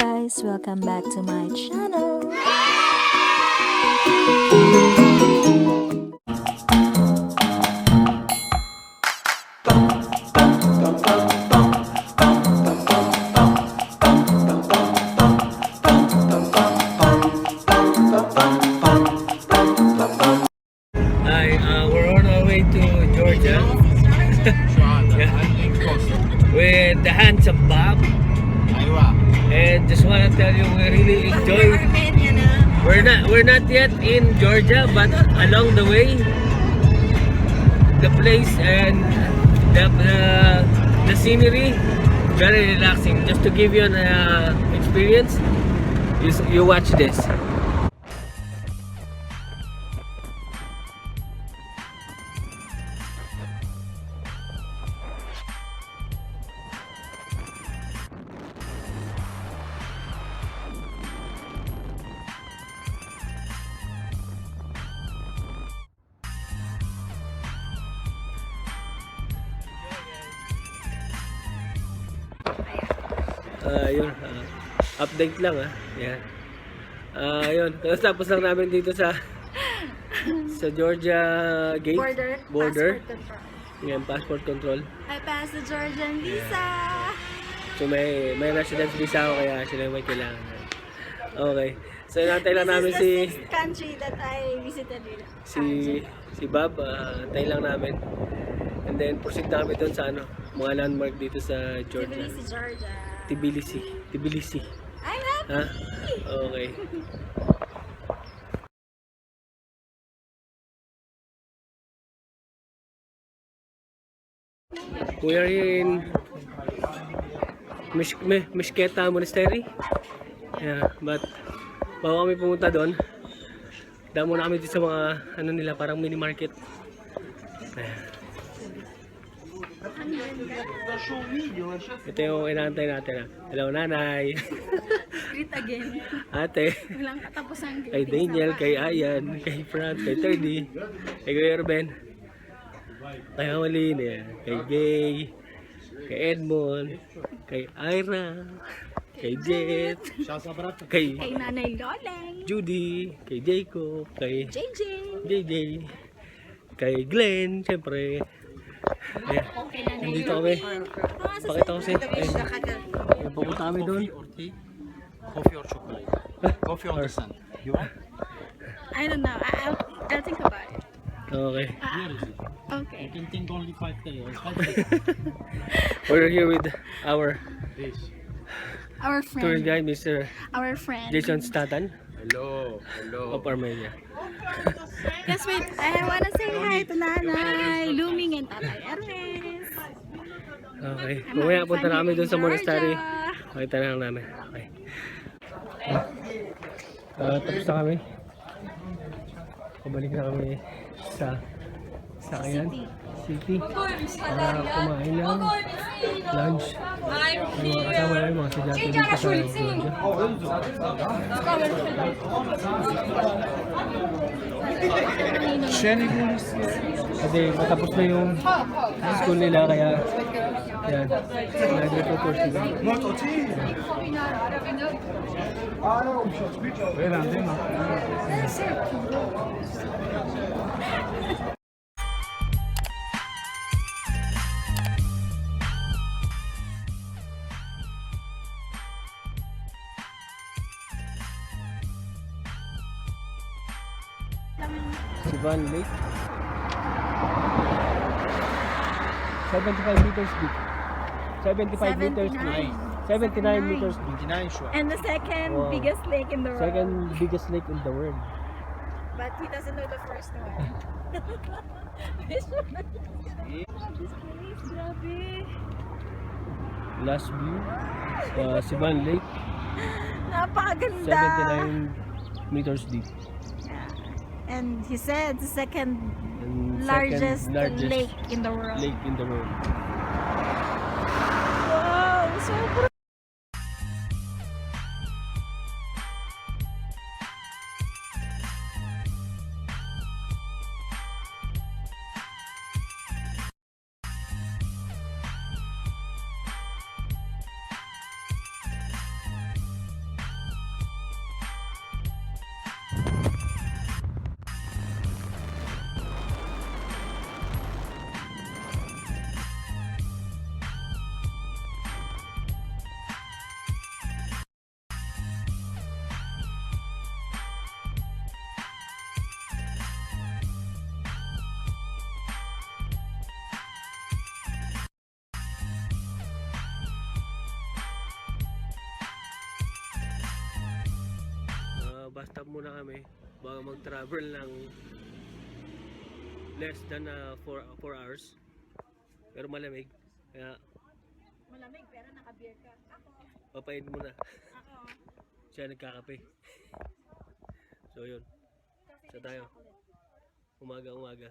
guys, welcome back to my channel. We're on our way to Georgia with the handsome Bob. And just want to tell you, we really enjoy. We're not yet in Georgia, but along the way, the place and the scenery very relaxing. Just to give you an experience, you watch this. Update lang yan. Yun, tapos lang namin dito sa Georgia gate border. Yan, passport control. I passed the Georgian visa. So may residence visa ako, kaya sila may kailangan. Okay. So inantay lang namin This is the sixth country that I visited si Bob, antay lang namin. And then proceed na kami doon sa mga landmark dito sa Georgia. Tbilisi, Georgia. Tbilisi. I'm happy. Okay. We are here in Mtskheta Monastery. Yeah, but bago kami pumunta doon, damo na kami dito sa mga nila, parang mini market. Ito yung inaantay natin. Hello, nanay. Greet again. Ate. Walang katapusan. Kay Daniel, kay Ayan, kay Franz, kay Terdy, kay Yerevan, kay Hawalin, kay Gay, kay Edmond, kay Ira, kay Jet, kay Nanay Loleng, Judy, kay Jacob, kay JJ, kay Glenn, syempre. Ayan, nandito kami. Pakita ko siya. Ayan, pupunta kami doon. Coffee or chocolate? Coffee on the sun. You want? I don't know. I'll think about it. Okay. Okay. You can think only 5 days. We're here with our tour friend. guide, Mr. Our friend. Jason Statan Hello. of Armenia. Yes, wait. I wanna say hi to Nanay Luming and Tatay Ernest. Okay. Mamaya punta na kami doon sa monastery. Makita na lang namin. Okay. Tapos na kami. Pabalik na kami sa city para kumain ng lunch. Mga kasama na yung mga sadyate dito sa Georgia. Kasi matapos na yung school nila, kaya yan, nag-report sila. Sivan Lake, 75 meters deep. 75 meters deep. 79 meters deep. 29 sure. And the second biggest lake in the world. Second biggest lake in the world. But he doesn't know the first one. This place, grabe. Last view, Sivan Lake, Napakaganda. 79 meters deep. And he said the second And largest second lake in the world. Lake in the world. Wow, so Magpa-stop muna kami bago mag-travel ng less than 4 hours. Pero malamig. Kaya Malamig pero naka-beer ka. Ako. papain muna. Ako. Siya nagkakape. So yun. Sa tayo. Umaga.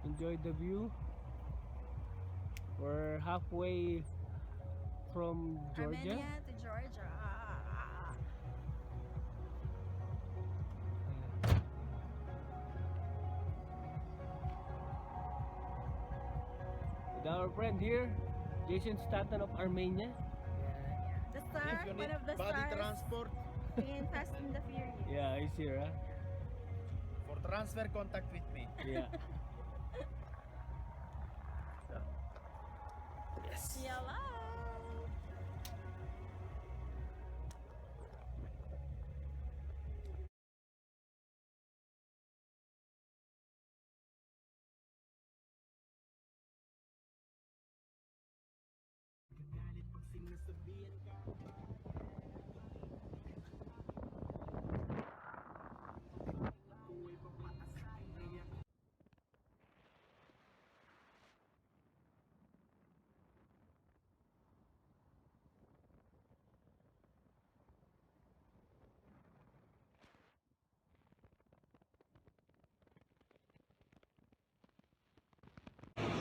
Enjoy the view. We're halfway from Georgia. Armenia to Georgia. With our friend here, Jason Statham of Armenia. The star, one of the body stars transport in Fast and the Furious. Yeah, he's here, huh? for transfer contact with me. Yeah. So, yes. Hello.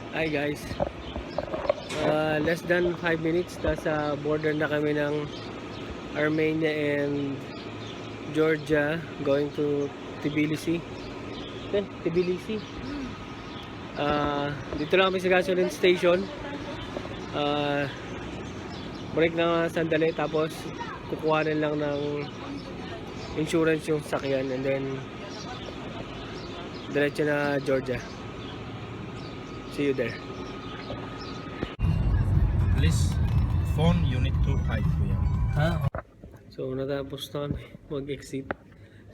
Hi guys. Less than 5 minutes nasa border na kami ng Armenia and Georgia, going to Tbilisi. Tbilisi. Dito lang kami sa gasoline station. Break na sandali, tapos kukuhanin lang ng insurance yung sakyan, and then diretso na Georgia. See you there. Please, phone unit 2 hide kuya. Ha? So natapos na kami mag-exit.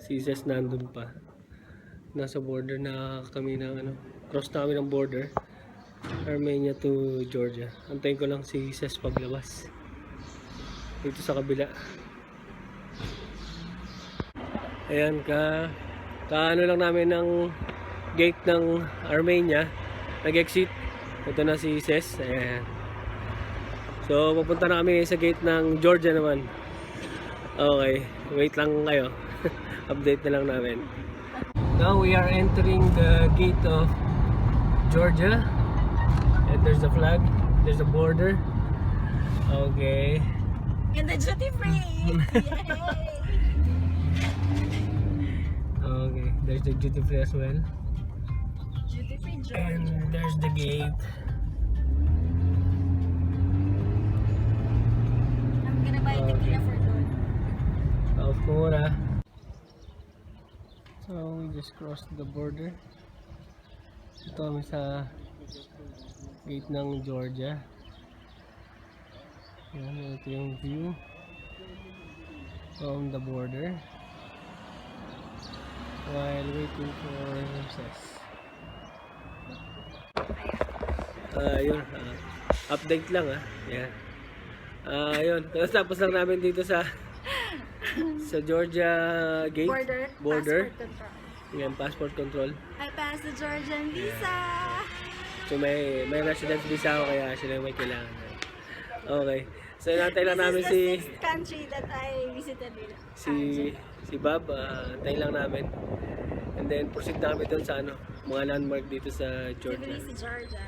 Si Cess nandun pa. Nasa border na kami ng cross na kami ng border. Armenia to Georgia. Antayin ko lang si Cess paglabas. Dito sa kabila. Ayan, kaano lang namin ng gate ng Armenia. Nag-exit. Ito na si Cess. Ayan. So pupunta na kami sa gate ng Georgia naman. Okay, wait lang kayo. Update na lang namin. Now we are entering the gate of Georgia, and there's the flag, there's the border. Okay. And the duty free! Yay! Okay, there's the duty free as well. Duty free Georgia. And there's the gate. I'm gonna buy tequila for Don. South Korea. So we just crossed the border. Ito kami sa gate ng Georgia. Yan, ito yung view from the border while waiting for Cess. Yun, update lang yeah. Yun, tapos lang namin dito sa Georgia gate border. Passport control. Yan, passport control. I passed the Georgian visa. So may residence visa ako, kaya sila may kailangan. Okay. So nantay lang namin This is the sixth country that I visited. si Bob, antay lang namin. And then proceed na kami doon sa mga landmark dito sa Georgia. Tbilisi, Georgia.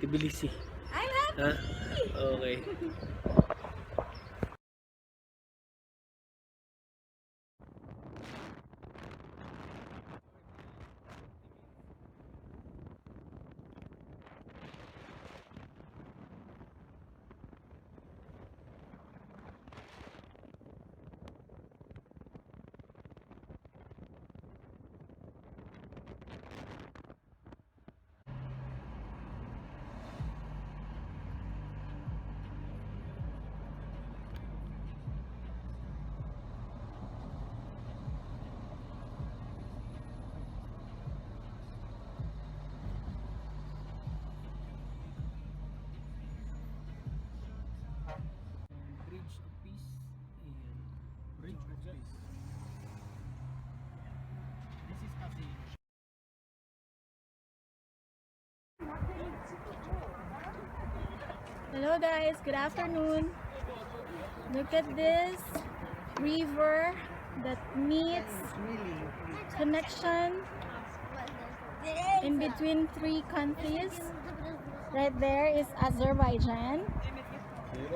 Tbilisi. I'm happy. Okay. Bridge to Peace and Bridge to Peace. This is Cessy. Hello guys, good afternoon. Look at this river that meets connection in between three countries. Right there is Azerbaijan,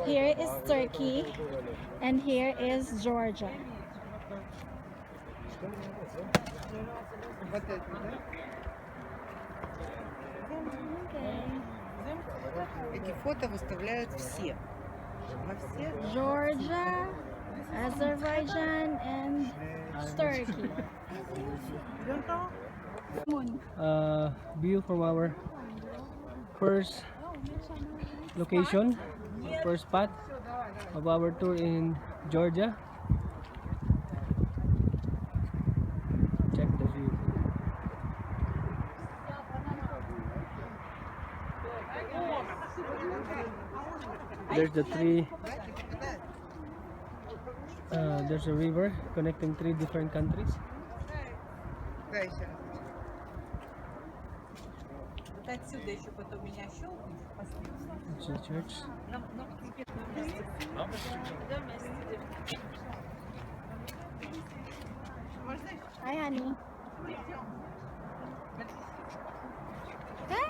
here is Turkey, and here is Georgia. Okay. Эти фото выставляют все. Во всех. Georgia, Azerbaijan, and Turkey. View from our first location, first spot of our tour in Georgia. Check the view. There's the three. There's a river connecting three different countries. Да, еще. Вот отсюда еще потом меня щелкнешь. It's a church. Hi, honey. Hi.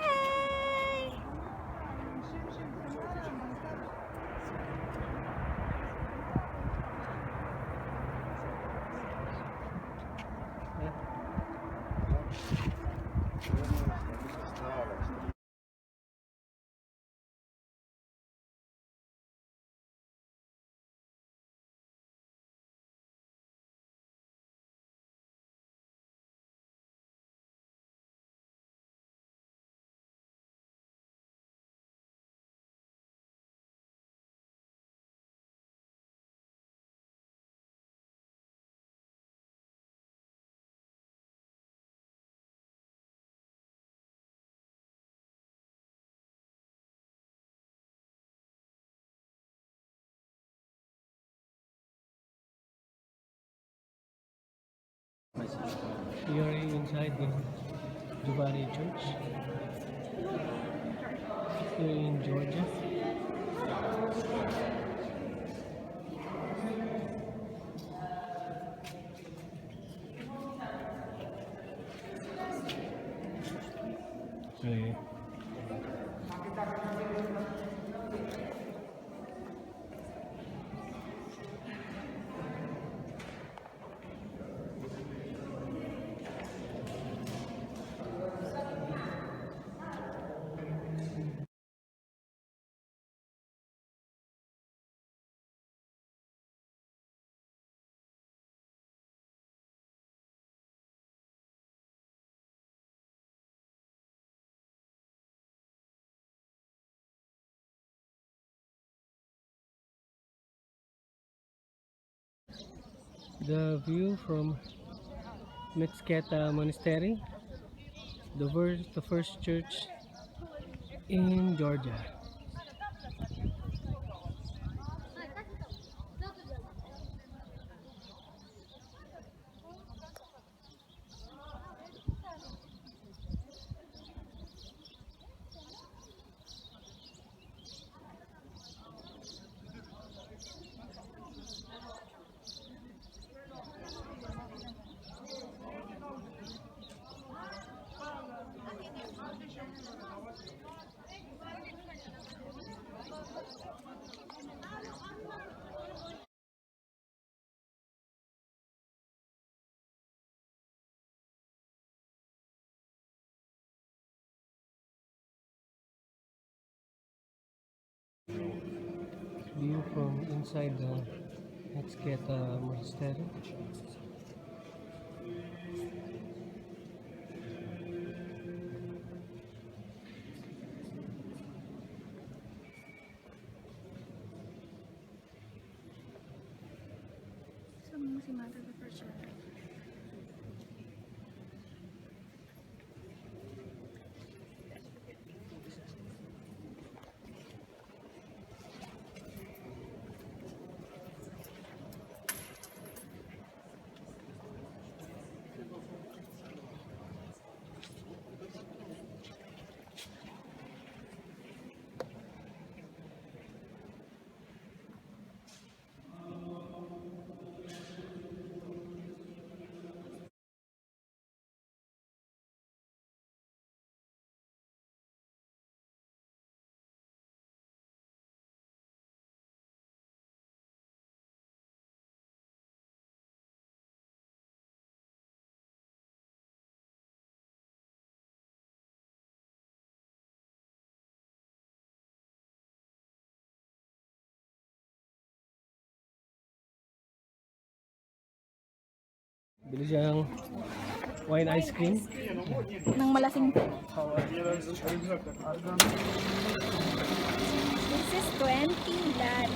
We are inside the Jvari church here in Georgia. Okay. The view from Mtskheta Monastery, the first church in Georgia. View from inside the Mtskheta Monastery. Sama si Mother the first church. Bili siyang wine ice cream. Nang malasing. This is 20 lad.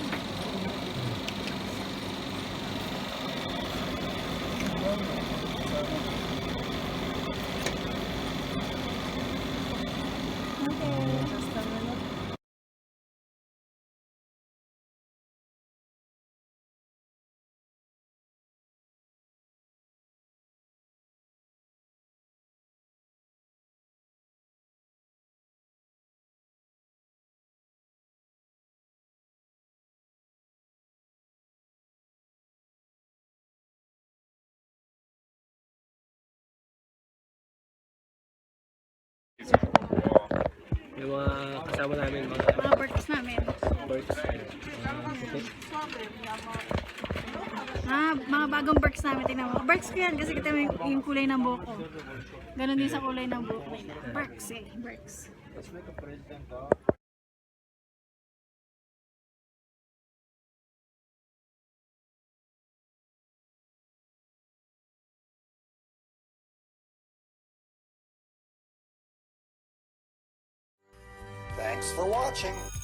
Yung mga kasama namin, Mga birds namin. birds. Mga bagong birds namin. Tingnan mo. Birds ko yan kasi kita yung kulay ng buhok ko. Ganon din sa kulay ng buhok ko. Birds eh. Birds. Thanks for watching.